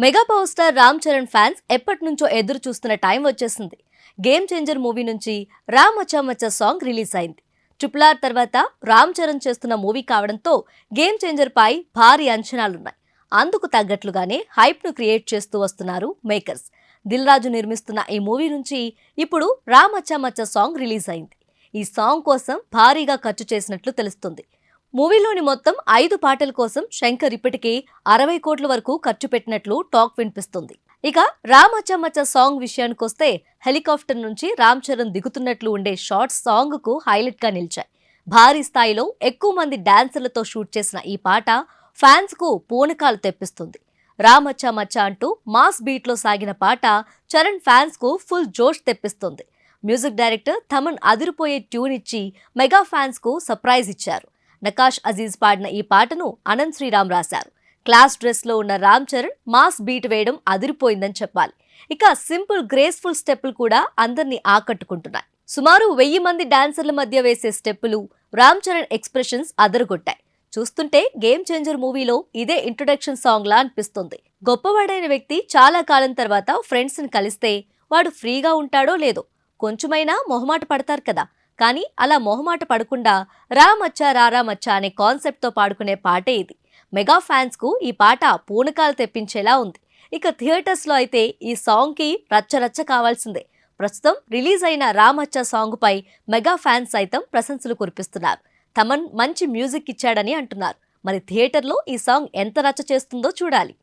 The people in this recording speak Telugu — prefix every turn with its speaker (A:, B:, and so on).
A: Mega power star Ram Charan fans ఎప్పటి నుంచో ఎదురు చూస్తున్న టైం వచ్చేసింది. గేమ్ చేంజర్ మూవీ నుంచి రామ్ మచ్చా మచ్చా సాంగ్ రిలీజ్ అయింది. ట్రిపుల్ ఆర్ తర్వాత రామ్ చరణ్ చేస్తున్న మూవీ కావడంతో గేమ్ చేంజర్ పై భారీ అంచనాలున్నాయి. అందుకు తగ్గట్లుగానే హైప్ ను క్రియేట్ చేస్తూ వస్తున్నారు మేకర్స్. దిల్ రాజు నిర్మిస్తున్న ఈ మూవీ నుంచి ఇప్పుడు రామ్ మచ్చా మచ్చా సాంగ్ రిలీజ్ అయింది. ఈ సాంగ్ కోసం భారీగా ఖర్చు చేసినట్లు తెలుస్తుంది. మూవీలోని మొత్తం 5 పాటల కోసం శంకర్ ఇప్పటికే 60 కోట్ల వరకు ఖర్చు పెట్టినట్లు టాక్ వినిపిస్తుంది. ఇక రామ్ మచ్చా మచ్చా సాంగ్ విషయానికొస్తే హెలికాప్టర్ నుంచి రామ్ చరణ్ దిగుతున్నట్లు ఉండే షార్ట్స్ సాంగ్ కు హైలైట్ గా నిలిచాయి. భారీ స్థాయిలో ఎక్కువ మంది డాన్సర్లతో షూట్ చేసిన ఈ పాట ఫ్యాన్స్ కు పూనకాలు తెప్పిస్తుంది. రామ్ మచ్చా మచ్చా అంటూ మాస్ బీట్ లో సాగిన పాట చరణ్ ఫ్యాన్స్ కు ఫుల్ జోష్ తెప్పిస్తుంది. మ్యూజిక్ డైరెక్టర్ థమన్ అదిరిపోయే ట్యూన్ ఇచ్చి మెగా ఫ్యాన్స్ కు సర్ప్రైజ్ ఇచ్చారు. నకాష్ అజీజ్ పాడిన ఈ పాటను అనంత్ శ్రీరామ్ రాశారు. క్లాస్ డ్రెస్ లో ఉన్న రామ్ చరణ్ మాస్ బీట్ వేయడం అదిరిపోయిందని చెప్పాలి. ఇక సింపుల్ గ్రేస్ఫుల్ స్టెప్పులు కూడా అందరినీ ఆకట్టుకుంటున్నాయి. సుమారు 1000 మంది డాన్సర్ల మధ్య వేసే స్టెప్పులు, రామ్ చరణ్ ఎక్స్ప్రెషన్స్ అదరగొట్టాయి. చూస్తుంటే గేమ్ చేంజర్ మూవీలో ఇదే ఇంట్రొడక్షన్ సాంగ్ లా అనిపిస్తుంది. గొప్పవాడైన వ్యక్తి చాలా కాలం తర్వాత ఫ్రెండ్స్ ని కలిస్తే వాడు ఫ్రీగా ఉంటాడో లేదో కొంచెమైనా మొహమాట పడతారు కదా. కానీ అలా మొహమాట పడకుండా రా మచ్చా రారా మచ్చా అనే కాన్సెప్ట్ తో పాడుకునే పాటే ఇది. మెగా ఫ్యాన్స్ కు ఈ పాట పూనకాలు తెప్పించేలా ఉంది. ఇక థియేటర్స్ లో అయితే ఈ సాంగ్ కి రచ్చరచ్చ కావాల్సిందే. ప్రస్తుతం రిలీజ్ అయిన రా మచ్చా సాంగ్ పై మెగా ఫ్యాన్స్ సైతం ప్రశంసలు కురిపిస్తున్నారు. తమన్ మంచి మ్యూజిక్ ఇచ్చాడని అంటున్నారు. మరి థియేటర్లో ఈ సాంగ్ ఎంత రచ్చ చేస్తుందో చూడాలి.